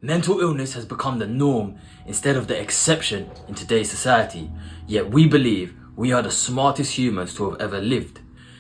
Mental illness has become the norm instead of the exception in today's society, yet we believe we are the smartest humans to have ever lived.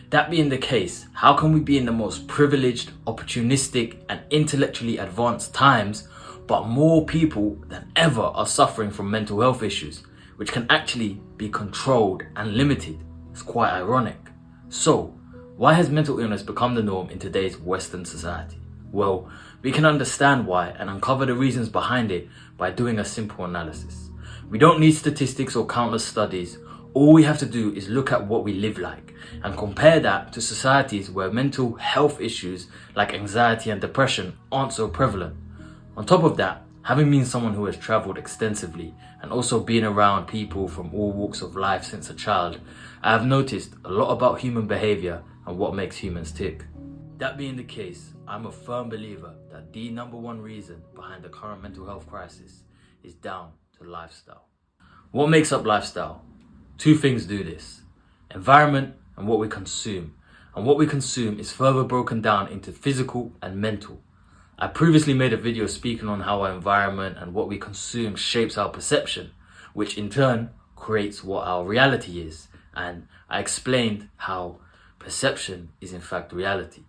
That being the case, how can we be in the most privileged, opportunistic and intellectually advanced times, but more people than ever are suffering from mental health issues, which can actually be controlled and limited? It's quite ironic. So, why has mental illness become the norm in today's Western society? Well, we can understand why and uncover the reasons behind it by doing a simple analysis. We don't need statistics or countless studies. All we have to do is look at what we live like and compare that to societies where mental health issues like anxiety and depression aren't so prevalent. On top of that, having been someone who has traveled extensively and also been around people from all walks of life since a child, I have noticed a lot about human behavior and what makes humans tick. That being the case, I'm a firm believer that the number one reason behind the current mental health crisis is down to lifestyle. What makes up lifestyle? Two things do this: environment and what we consume. And what we consume is further broken down into physical and mental. I previously made a video speaking on how our environment and what we consume shapes our perception, which in turn creates what our reality is. And I explained how perception is in fact reality.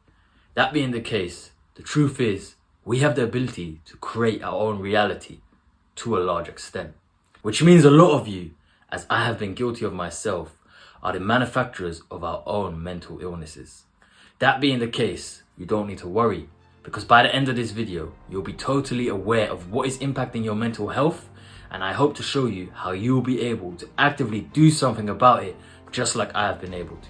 That being the case, the truth is we have the ability to create our own reality to a large extent. Which means a lot of you, as I have been guilty of myself, are the manufacturers of our own mental illnesses. That being the case, you don't need to worry, because by the end of this video, you'll be totally aware of what is impacting your mental health, and I hope to show you how you will be able to actively do something about it, just like I have been able to.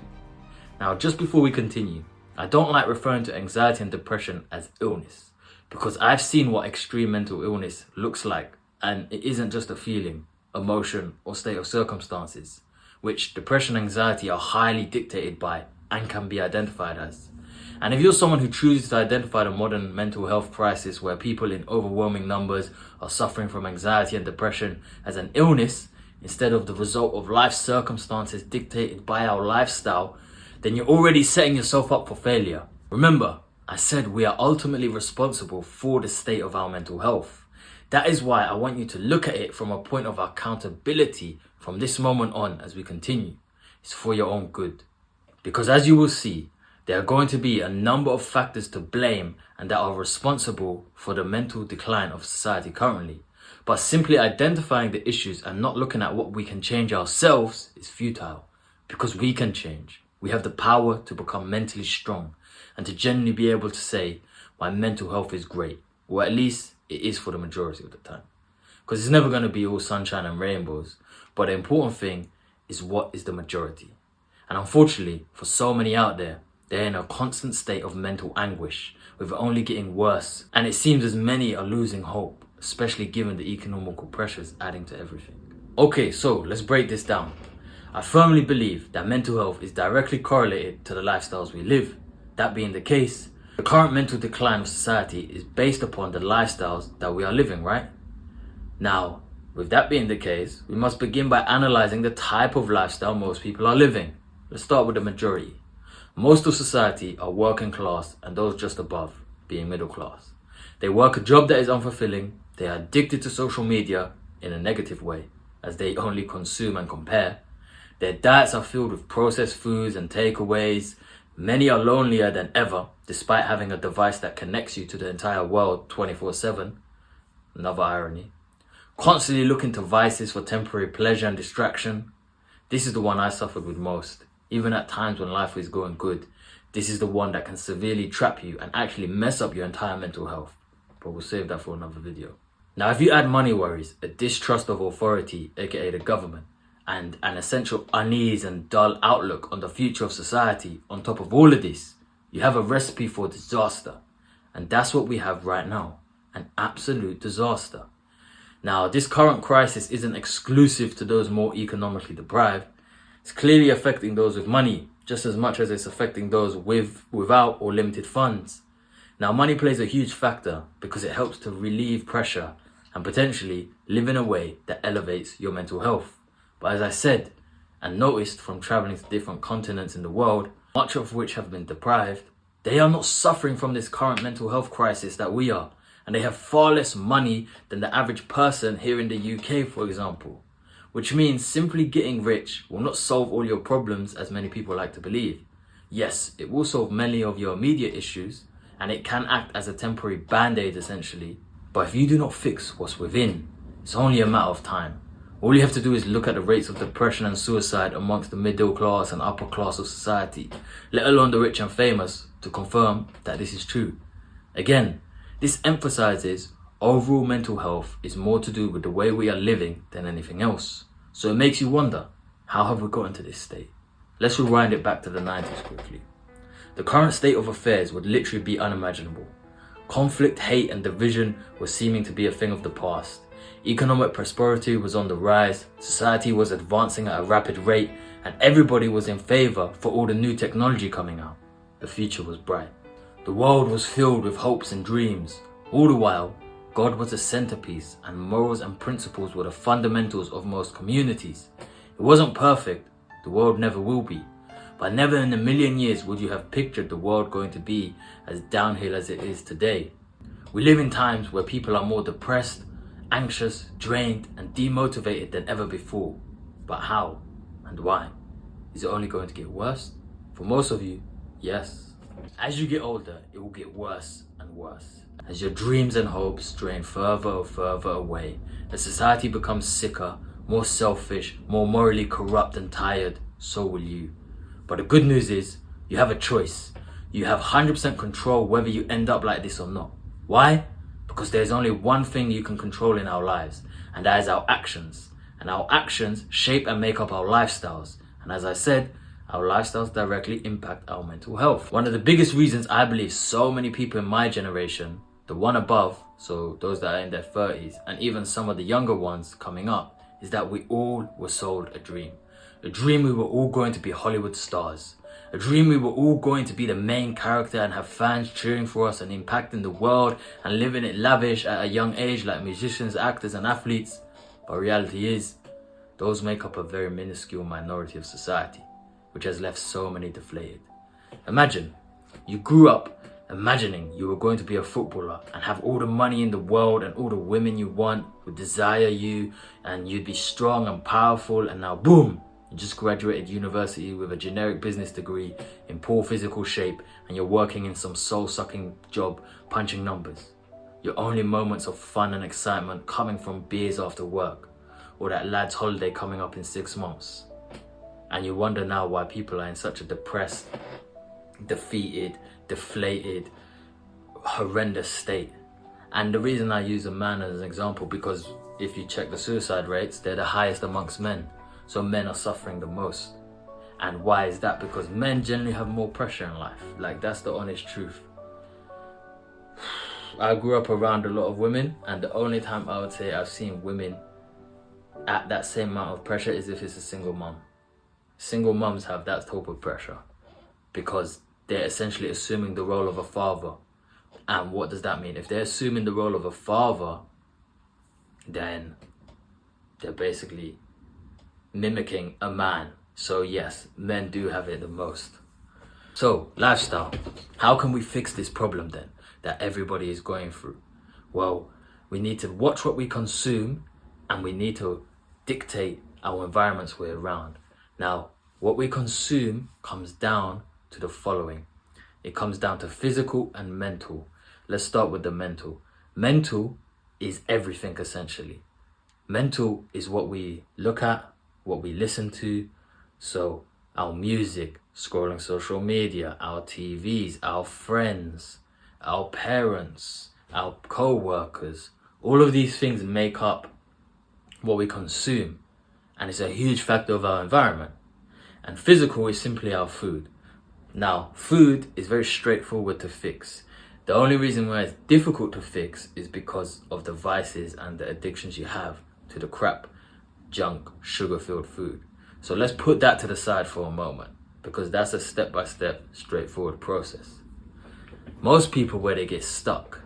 Now, just before we continue, I don't like referring to anxiety and depression as illness, because I've seen what extreme mental illness looks like, and it isn't just a feeling, emotion, or state of circumstances, which depression and anxiety are highly dictated by and can be identified as. And if you're someone who chooses to identify the modern mental health crisis where people in overwhelming numbers are suffering from anxiety and depression as an illness instead of the result of life circumstances dictated by our lifestyle, then you're already setting yourself up for failure. Remember, I said we are ultimately responsible for the state of our mental health. That is why I want you to look at it from a point of accountability from this moment on as we continue. It's for your own good. Because as you will see, there are going to be a number of factors to blame and that are responsible for the mental decline of society currently. But simply identifying the issues and not looking at what we can change ourselves is futile. Because we can change. We have the power to become mentally strong and to genuinely be able to say, my mental health is great. Or at least it is for the majority of the time. Because it's never going to be all sunshine and rainbows. But the important thing is what is the majority. And unfortunately, for so many out there, they're in a constant state of mental anguish, with it only getting worse. And it seems as many are losing hope, especially given the economical pressures adding to everything. Okay, so let's break this down. I firmly believe that mental health is directly correlated to the lifestyles we live. That being the case, the current mental decline of society is based upon the lifestyles that we are living, right? Now, with that being the case, we must begin by analyzing the type of lifestyle most people are living. Let's start with the majority. Most of society are working class and those just above, being middle class. They work a job that is unfulfilling, they are addicted to social media in a negative way, as they only consume and compare. Their diets are filled with processed foods and takeaways. Many are lonelier than ever, despite having a device that connects you to the entire world 24/7. Another irony. Constantly looking to vices for temporary pleasure and distraction. This is the one I suffered with most. Even at times when life is going good, this is the one that can severely trap you and actually mess up your entire mental health. But we'll save that for another video. Now, if you add money worries, a distrust of authority, aka the government, and an essential unease and dull outlook on the future of society on top of all of this, you have a recipe for disaster. And that's what we have right now, an absolute disaster. Now, this current crisis isn't exclusive to those more economically deprived. It's clearly affecting those with money, just as much as it's affecting those without or limited funds. Now, money plays a huge factor because it helps to relieve pressure and potentially live in a way that elevates your mental health. But as I said, and noticed from traveling to different continents in the world, much of which have been deprived, they are not suffering from this current mental health crisis that we are. and they have far less money than the average person here in the UK, for example. Which means simply getting rich will not solve all your problems as many people like to believe. Yes, it will solve many of your immediate issues, and it can act as a temporary band-aid essentially. But if you do not fix what's within, it's only a matter of time. All you have to do is look at the rates of depression and suicide amongst the middle class and upper class of society, let alone the rich and famous, to confirm that this is true. Again, this emphasizes overall mental health is more to do with the way we are living than anything else. So it makes you wonder, how have we gotten to this state? Let's rewind it back to the 90s quickly. The current state of affairs would literally be unimaginable. Conflict, hate and division were seeming to be a thing of the past. Economic prosperity was on the rise, society was advancing at a rapid rate, and everybody was in favor for all the new technology coming out. The future was bright. The world was filled with hopes and dreams. All the while, God was the centerpiece and morals and principles were the fundamentals of most communities. It wasn't perfect, the world never will be, but never in a million years would you have pictured the world going to be as downhill as it is today. We live in times where people are more depressed, anxious, drained and demotivated than ever before. But how and why? Is it only going to get worse? For most of you, yes. As you get older, it will get worse and worse. As your dreams and hopes drain further and further away, as society becomes sicker, more selfish, more morally corrupt and tired, so will you. But the good news is, you have a choice. You have 100% control whether you end up like this or not. Why? Because there's only one thing you can control in our lives, and that is our actions. And our actions shape and make up our lifestyles. And as I said, our lifestyles directly impact our mental health. One of the biggest reasons I believe so many people in my generation, the one above, so those that are in their 30s, and even some of the younger ones coming up, is that we all were sold a dream. A dream we were all going to be Hollywood stars. A dream we were all going to be the main character and have fans cheering for us and impacting the world and living it lavish at a young age like musicians, actors and athletes. But reality is, those make up a very minuscule minority of society, which has left so many deflated. Imagine, you grew up imagining you were going to be a footballer and have all the money in the world and all the women you want would desire you and you'd be strong and powerful, and now boom! You just graduated university with a generic business degree in poor physical shape and you're working in some soul-sucking job punching numbers. Your only moments of fun and excitement coming from beers after work or that lad's holiday coming up in 6 months. And you wonder now why people are in such a depressed, defeated, deflated, horrendous state. And the reason I use a man as an example, because if you check the suicide rates, they're the highest amongst men. So men are suffering the most. And why is that? Because men generally have more pressure in life. Like, that's the honest truth. I grew up around a lot of women, and the only time I would say I've seen women at that same amount of pressure is if it's a single mum. Single mums have that type of pressure because they're essentially assuming the role of a father. And what does that mean? If they're assuming the role of a father, then they're basically mimicking a man. So yes, men do have it the most. So, lifestyle. How can we fix this problem then that everybody is going through? Well, we need to watch what we consume and we need to dictate our environments we're around. Now, what we consume comes down to the following. It comes down to physical and mental. Let's start with the mental. Mental is everything essentially. Mental is what we look at, what we listen to. So our music, scrolling social media, our TVs, our friends, our parents, our co-workers, all of these things make up what we consume. And it's a huge factor of our environment. And physical is simply our food. Now, food is very straightforward to fix. The only reason why it's difficult to fix is because of the vices and the addictions you have to the crap, junk, sugar-filled food. So let's put that to the side for a moment, because that's a step-by-step, straightforward process. Most people, where they get stuck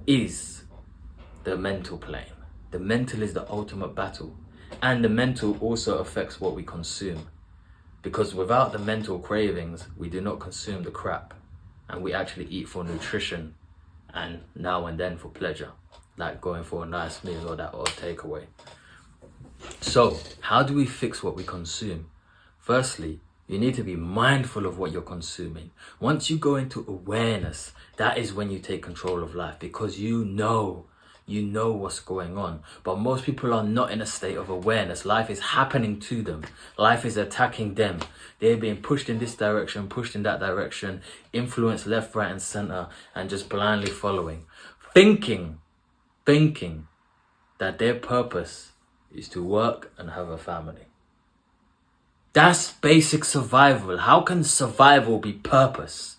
is the mental plane. The mental is the ultimate battle. And the mental also affects what we consume. Because without the mental cravings, we do not consume the crap. And we actually eat for nutrition and now and then for pleasure, like going for a nice meal or that or takeaway. So how do we fix what we consume? Firstly, you need to be mindful of what you're consuming. Once you go into awareness, that is when you take control of life, because you know what's going on. But most people are not in a state of awareness. Life is happening to them. Life is attacking them. They're being pushed in this direction, pushed in that direction, influenced left, right, and center, and just blindly following. Thinking that their purpose is to work and have a family. That's basic survival. How can survival be purpose?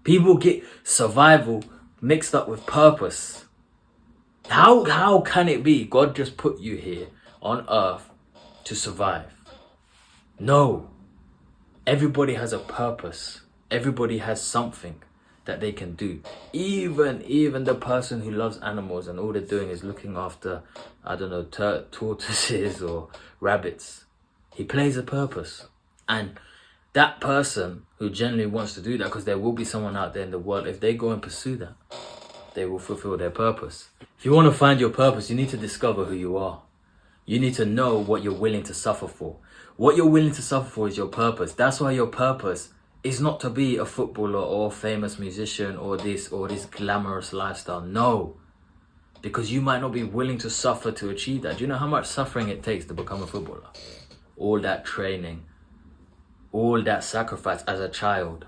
People get survival mixed up with purpose. How can it be? God just put you here on earth to survive. No. Everybody has a purpose. Everybody has something that they can do. Even the person who loves animals and all they're doing is looking after, I don't know, tortoises or rabbits. He plays a purpose. And that person who genuinely wants to do that, because there will be someone out there in the world, if they go and pursue that, they will fulfill their purpose. If you want to find your purpose, you need to discover who you are. You need to know what you're willing to suffer for. What you're willing to suffer for is your purpose. That's why your purpose is not to be a footballer or a famous musician or this glamorous lifestyle. No. Because you might not be willing to suffer to achieve that. Do you know how much suffering it takes to become a footballer? All that training, all that sacrifice as a child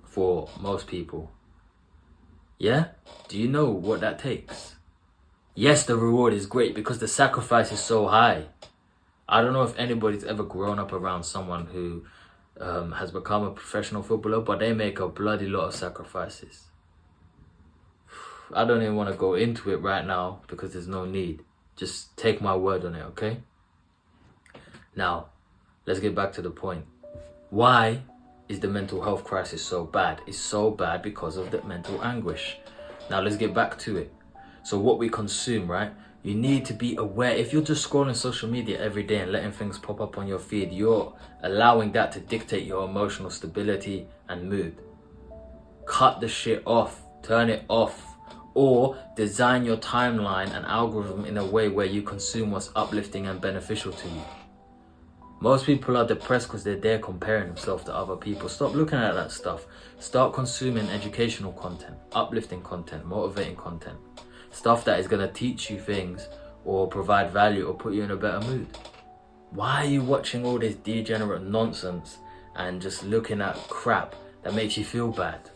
for most people. Yeah? Do you know what that takes? Yes, the reward is great because the sacrifice is so high. I don't know if anybody's ever grown up around someone who has become a professional footballer, but they make a bloody lot of sacrifices. I don't even want to go into it right now because there's no need. Just take my word on it, okay? Now, let's get back to the point. Why is the mental health crisis so bad? It's so bad because of the mental anguish. Now, let's get back to it. So what we consume, right? You need to be aware. If you're just scrolling social media every day and letting things pop up on your feed, you're allowing that to dictate your emotional stability and mood. Cut the shit off. Turn it off. Or design your timeline and algorithm in a way where you consume what's uplifting and beneficial to you. Most people are depressed because they're there comparing themselves to other people. Stop looking at that stuff. Start consuming educational content, uplifting content, motivating content. Stuff that is going to teach you things or provide value or put you in a better mood. Why are you watching all this degenerate nonsense and just looking at crap that makes you feel bad?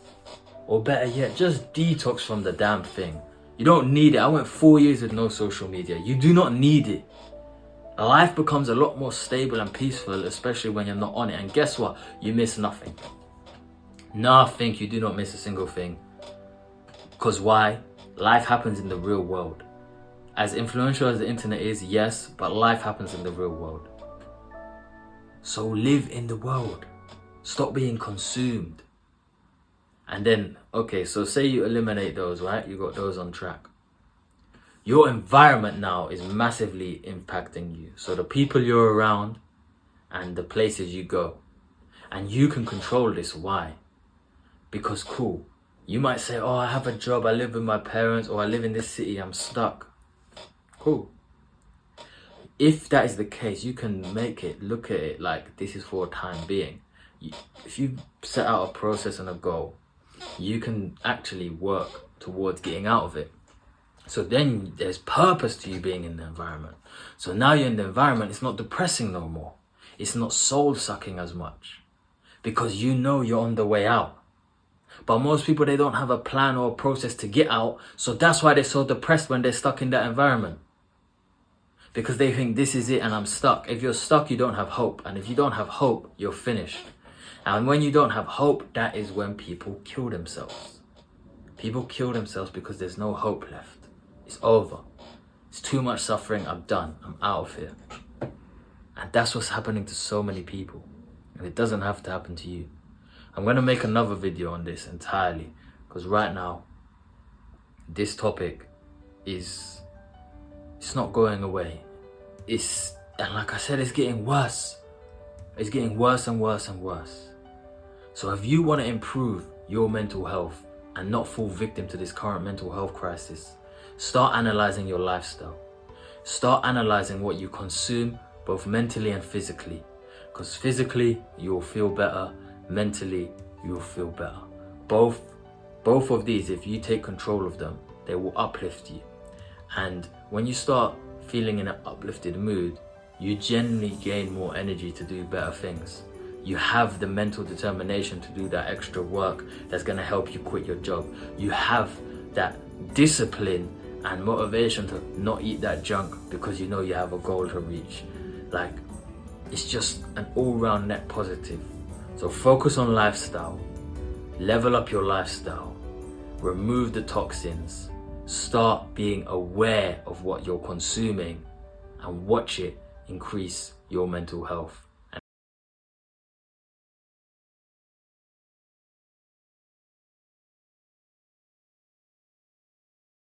Or better yet, just detox from the damn thing. You don't need it. I went 4 years with no social media. You do not need it. Life becomes a lot more stable and peaceful, especially when you're not on it. And guess what? You miss nothing. Nothing. You do not miss a single thing. Because why? Life happens in the real world. As influential as the internet is, yes, but life happens in the real world. So live in the world. Stop being consumed. And then, okay, so say you eliminate those, right? You got those on track. Your environment now is massively impacting you. So the people you're around and the places you go. And you can control this. Why? Because cool. You might say, oh, I have a job, I live with my parents, or I live in this city, I'm stuck. Cool. If that is the case, you can look at it like this is for a time being. If you set out a process and a goal, you can actually work towards getting out of it. So then there's purpose to you being in the environment. So now you're in the environment, it's not depressing no more. It's not soul sucking as much. Because you know you're on the way out. But most people, they don't have a plan or a process to get out. So that's why they're so depressed when they're stuck in that environment. Because they think this is it and I'm stuck. If you're stuck, you don't have hope. And if you don't have hope, you're finished. And when you don't have hope, that is when people kill themselves. People kill themselves because there's no hope left. It's over. It's too much suffering. I'm done. I'm out of here. And that's what's happening to so many people. And it doesn't have to happen to you. I'm going to make another video on this entirely. Because right now, this topic it's not going away. And like I said, it's getting worse. It's getting worse and worse and worse. So if you want to improve your mental health, and not fall victim to this current mental health crisis, start analyzing your lifestyle. Start analyzing what you consume, both mentally and physically. Because physically, you will feel better. Mentally, you will feel better. Both of these, if you take control of them, they will uplift you. And when you start feeling in an uplifted mood, you generally gain more energy to do better things. You have the mental determination to do that extra work that's going to help you quit your job. You have that discipline and motivation to not eat that junk because you know you have a goal to reach. Like, it's just an all-round net positive. So focus on lifestyle, level up your lifestyle, remove the toxins, start being aware of what you're consuming, and watch it increase your mental health.